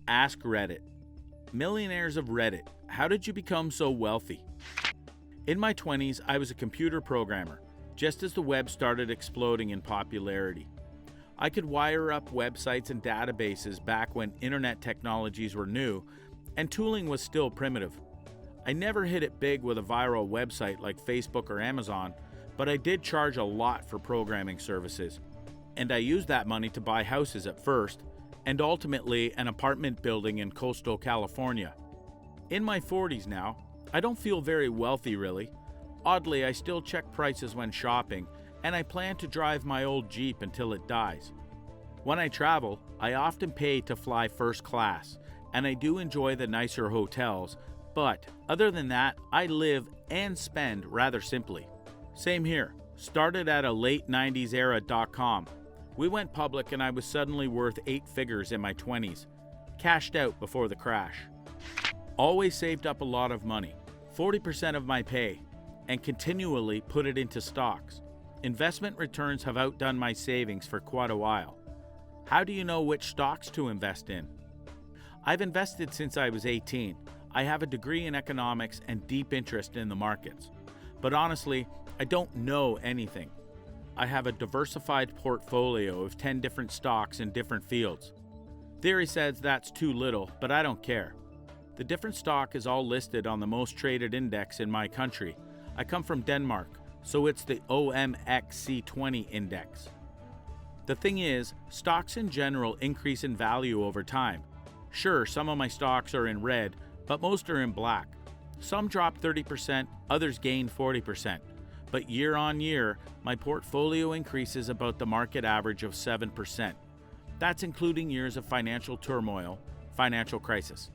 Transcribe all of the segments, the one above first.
AskReddit. Millionaires of Reddit. How did you become so wealthy? In my 20s, I was a computer programmer, just as the web started exploding in popularity. I could wire up websites and databases back when internet technologies were new and tooling was still primitive. I never hit it big with a viral website like Facebook or Amazon, but I did charge a lot for programming services. And I used that money to buy houses at first, and ultimately an apartment building in coastal California. In my 40s now, I don't feel very wealthy really. Oddly, I still check prices when shopping, and I plan to drive my old Jeep until it dies. When I travel, I often pay to fly first class, and I do enjoy the nicer hotels, but other than that, I live and spend rather simply. Same here. Started at a late 90s era.com. We went public and I was suddenly worth 8 figures in my 20s. Cashed out before the crash. Always saved up a lot of money, 40% of my pay, and continually put it into stocks. Investment returns have outdone my savings for quite a while. How do you know which stocks to invest in? I've invested since I was 18. I have a degree in economics and deep interest in the markets. But honestly, I don't know anything. I have a diversified portfolio of 10 different stocks in different fields. Theory says that's too little, but I don't care. The different stock is all listed on the most traded index in my country. I come from Denmark, so it's the OMXC20 index. The thing is, stocks in general increase in value over time. Sure, some of my stocks are in red, but most are in black. Some drop 30%, others gain 40%. But year on year, my portfolio increases about the market average of 7%. That's including years of financial turmoil, financial crisis.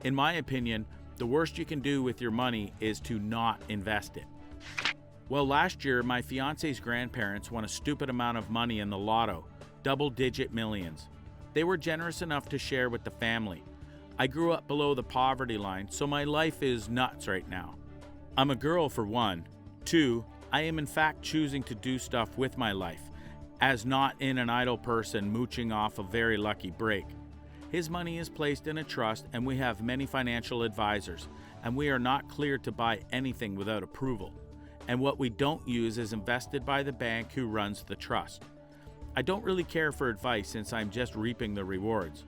In my opinion, the worst you can do with your money is to not invest it. Well, last year, my fiance's grandparents won a stupid amount of money in the lotto, double-digit millions. They were generous enough to share with the family. I grew up below the poverty line, so my life is nuts right now. I'm a girl for one. 2, I am in fact choosing to do stuff with my life, as not in an idle person mooching off a very lucky break. His money is placed in a trust and we have many financial advisors, and we are not cleared to buy anything without approval. And what we don't use is invested by the bank who runs the trust. I don't really care for advice since I'm just reaping the rewards.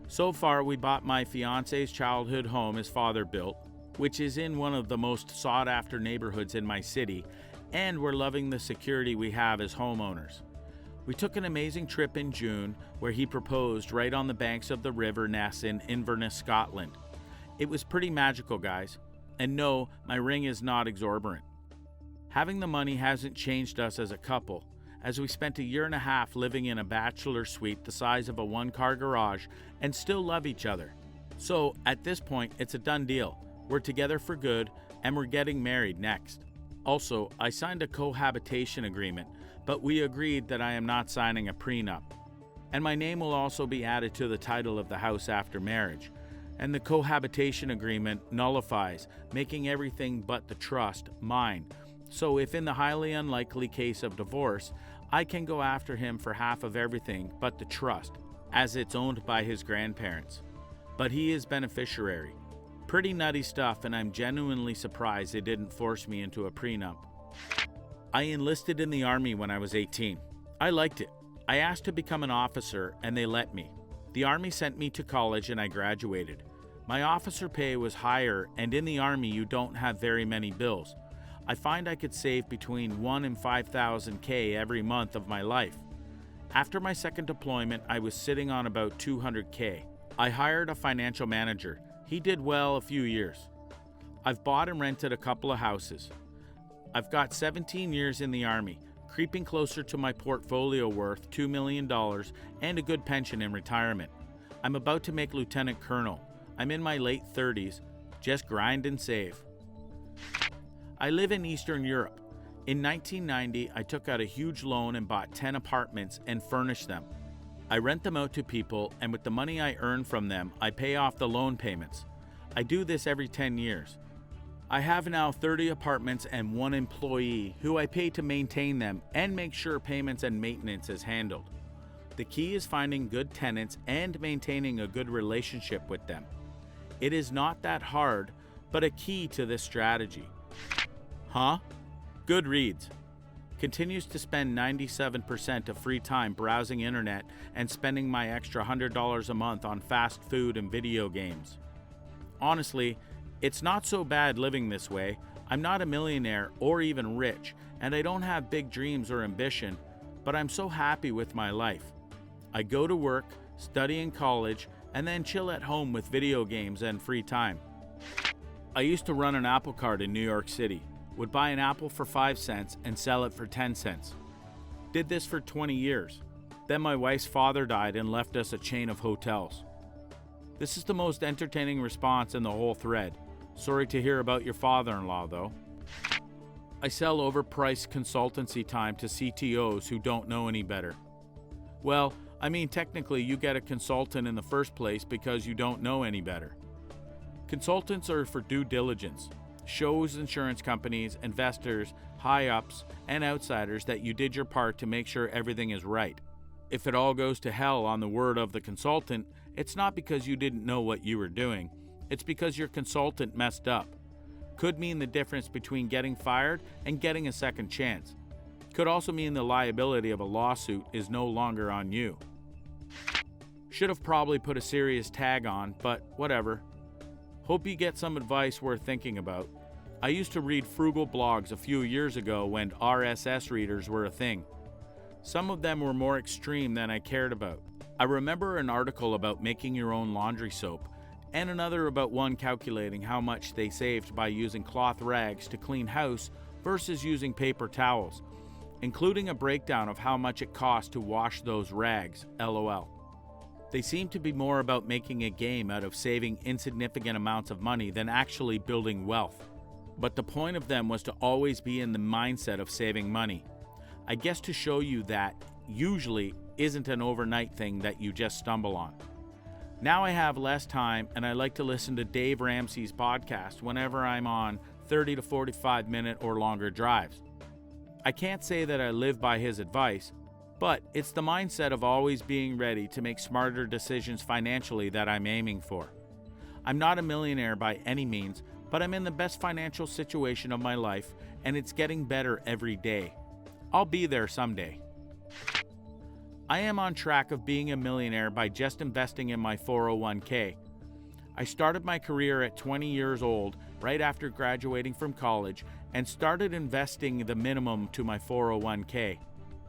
So far, we bought my fiance's childhood home his father built, which is in one of the most sought-after neighborhoods in my city, and we're loving the security we have as homeowners. We took an amazing trip in June where he proposed right on the banks of the River Ness in Inverness, Scotland. It was pretty magical, guys. And no, my ring is not exorbitant. Having the money hasn't changed us as a couple, as we spent a year and a half living in a bachelor suite the size of a one-car garage and still love each other. So at this point, it's a done deal. We're together for good, and we're getting married next. Also, I signed a cohabitation agreement, but we agreed that I am not signing a prenup. And my name will also be added to the title of the house after marriage. And the cohabitation agreement nullifies, making everything but the trust mine. So if in the highly unlikely case of divorce, I can go after him for half of everything but the trust, as it's owned by his grandparents. But he is beneficiary. Pretty nutty stuff, and I'm genuinely surprised they didn't force me into a prenup. I enlisted in the Army when I was 18. I liked it. I asked to become an officer, and they let me. The Army sent me to college, and I graduated. My officer pay was higher, and in the Army you don't have very many bills. I find I could save between 1 and 5,000 K every month of my life. After my second deployment, I was sitting on about 200 K. I hired a financial manager. He did well a few years. I've bought and rented a couple of houses. I've got 17 years in the Army, creeping closer to my portfolio worth $2 million and a good pension in retirement. I'm about to make lieutenant colonel. I'm in my late 30s. Just grind and save. I live in Eastern Europe. In 1990, I took out a huge loan and bought 10 apartments and furnished them. I rent them out to people, and with the money I earn from them, I pay off the loan payments. I do this every 10 years. I have now 30 apartments and 1 employee who I pay to maintain them and make sure payments and maintenance is handled. The key is finding good tenants and maintaining a good relationship with them. It is not that hard, but a key to this strategy. Huh? Goodreads continues to spend 97% of free time browsing internet and spending my extra $100 a month on fast food and video games. Honestly, it's not so bad living this way. I'm not a millionaire or even rich, and I don't have big dreams or ambition, but I'm so happy with my life. I go to work, study in college, and then chill at home with video games and free time. I used to run an apple cart in New York City. Would buy an apple for 5 cents and sell it for 10 cents. Did this for 20 years. Then my wife's father died and left us a chain of hotels. This is the most entertaining response in the whole thread. Sorry to hear about your father-in-law, though. I sell overpriced consultancy time to CTOs who don't know any better. Well, I mean, technically you get a consultant in the first place because you don't know any better. Consultants are for due diligence. Shows insurance companies, investors, high-ups, and outsiders that you did your part to make sure everything is right. If it all goes to hell on the word of the consultant, it's not because you didn't know what you were doing. It's because your consultant messed up. Could mean the difference between getting fired and getting a second chance. Could also mean the liability of a lawsuit is no longer on you. Should have probably put a serious tag on, but whatever. Hope you get some advice worth thinking about. I used to read frugal blogs a few years ago when RSS readers were a thing. Some of them were more extreme than I cared about. I remember an article about making your own laundry soap, and another about one calculating how much they saved by using cloth rags to clean house versus using paper towels, including a breakdown of how much it cost to wash those rags, LOL. They seem to be more about making a game out of saving insignificant amounts of money than actually building wealth. But the point of them was to always be in the mindset of saving money. I guess to show you that usually isn't an overnight thing that you just stumble on. Now I have less time and I like to listen to Dave Ramsey's podcast whenever I'm on 30 to 45 minute or longer drives. I can't say that I live by his advice, but it's the mindset of always being ready to make smarter decisions financially that I'm aiming for. I'm not a millionaire by any means, but I'm in the best financial situation of my life, and it's getting better every day. I'll be there someday. I am on track of being a millionaire by just investing in my 401k. I started my career at 20 years old, right after graduating from college, and started investing the minimum to my 401k.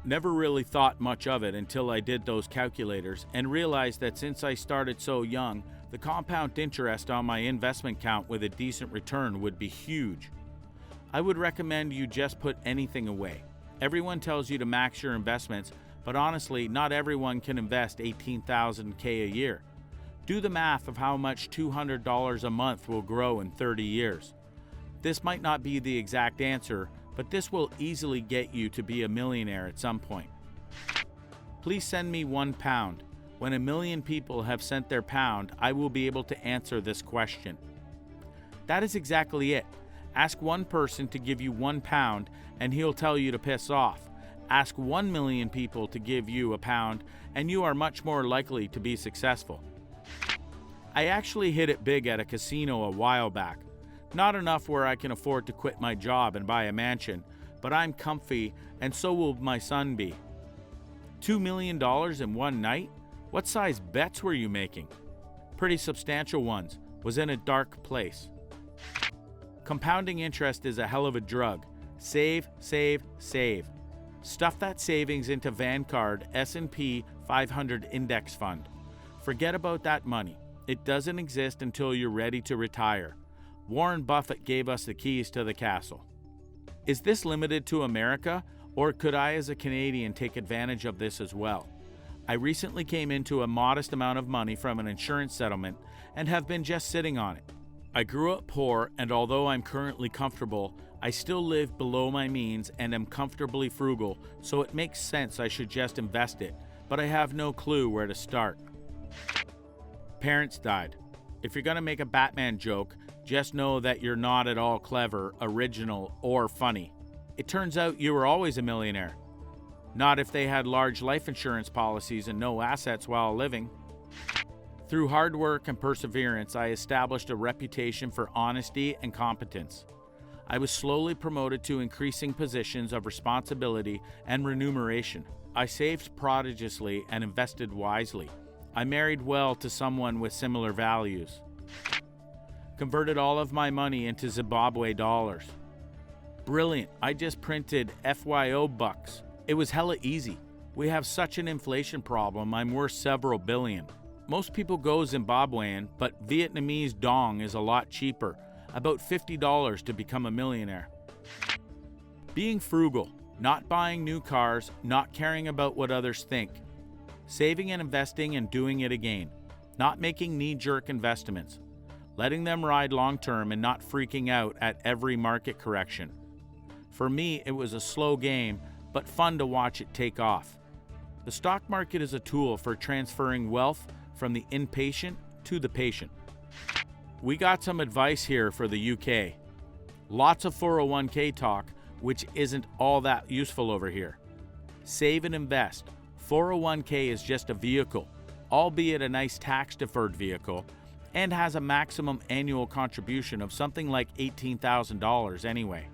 Never really thought much of it until I did those calculators and realized that since I started so young, the compound interest on my investment account with a decent return would be huge. I would recommend you just put anything away. Everyone tells you to max your investments, but honestly, not everyone can invest $18,000 a year. Do the math of how much $200 a month will grow in 30 years. This might not be the exact answer, but this will easily get you to be a millionaire at some point. Please send me £1. When 1 million people have sent their pound, I will be able to answer this question. That is exactly it. Ask one person to give you £1 and he'll tell you to piss off. Ask 1 million people to give you £1 and you are much more likely to be successful. I actually hit it big at a casino a while back. Not enough where I can afford to quit my job and buy a mansion, but I'm comfy and so will my son be. $2 million in one night? What size bets were you making? Pretty substantial ones. Was in a dark place. Compounding interest is a hell of a drug. Save, save, save. Stuff that savings into Vanguard S&P 500 index fund. Forget about that money. It doesn't exist until you're ready to retire. Warren Buffett gave us the keys to the castle. Is this limited to America, or could I as a Canadian take advantage of this as well? I recently came into a modest amount of money from an insurance settlement and have been just sitting on it. I grew up poor, and although I'm currently comfortable, I still live below my means and am comfortably frugal, so it makes sense I should just invest it, but I have no clue where to start. Parents died. If you're gonna make a Batman joke, just know that you're not at all clever, original, or funny. It turns out you were always a millionaire. Not if they had large life insurance policies and no assets while living. Through hard work and perseverance, I established a reputation for honesty and competence. I was slowly promoted to increasing positions of responsibility and remuneration. I saved prodigiously and invested wisely. I married well to someone with similar values. Converted all of my money into Zimbabwe dollars. Brilliant, I just printed FYO bucks. It was hella easy. We have such an inflation problem, I'm worth several billion. Most people go Zimbabwean, but Vietnamese dong is a lot cheaper, about $50 to become a millionaire. Being frugal, not buying new cars, not caring about what others think. Saving and investing and doing it again. Not making knee-jerk investments. Letting them ride long-term and not freaking out at every market correction. For me, it was a slow game, but fun to watch it take off. The stock market is a tool for transferring wealth from the impatient to the patient. We got some advice here for the UK. Lots of 401k talk, which isn't all that useful over here. Save and invest. 401k is just a vehicle, albeit a nice tax-deferred vehicle, and has a maximum annual contribution of something like $18,000 anyway.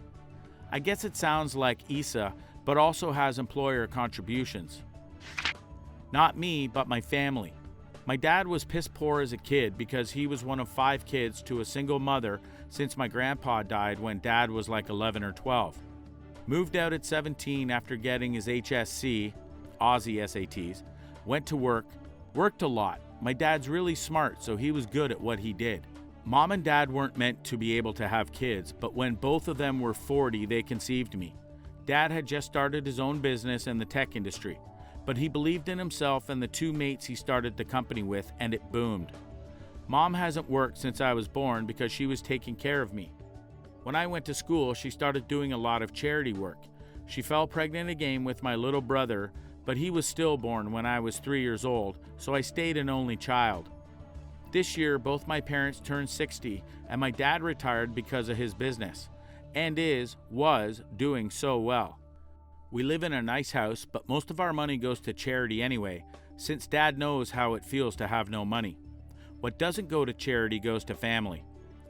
I guess it sounds like ESA, but also has employer contributions. Not me, but my family. My dad was piss poor as a kid because he was one of 5 kids to a single mother since my grandpa died when dad was like 11 or 12. Moved out at 17 after getting his HSC, Aussie SATs, went to work, worked a lot. My dad's really smart, so he was good at what he did. Mom and dad weren't meant to be able to have kids, but when both of them were 40, they conceived me. Dad had just started his own business in the tech industry, but he believed in himself and the 2 mates he started the company with, and it boomed. Mom hasn't worked since I was born because she was taking care of me. When I went to school, she started doing a lot of charity work. She fell pregnant again with my little brother, but he was stillborn when I was 3 years old, so I stayed an only child. This year, both my parents turned 60, and my dad retired because of his business, and was doing so well. We live in a nice house, but most of our money goes to charity anyway, since Dad knows how it feels to have no money. What doesn't go to charity goes to family.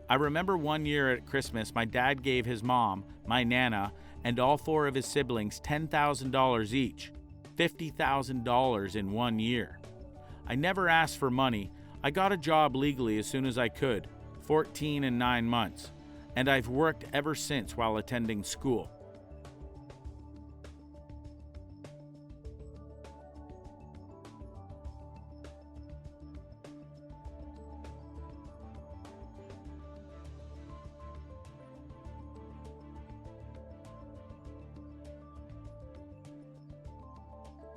I remember one year at Christmas, my dad gave his mom, my Nana, and all 4 of his siblings $10,000 each, $50,000 in 1 year. I never asked for money. I got a job legally as soon as I could, 14 and 9 months, and I've worked ever since while attending school.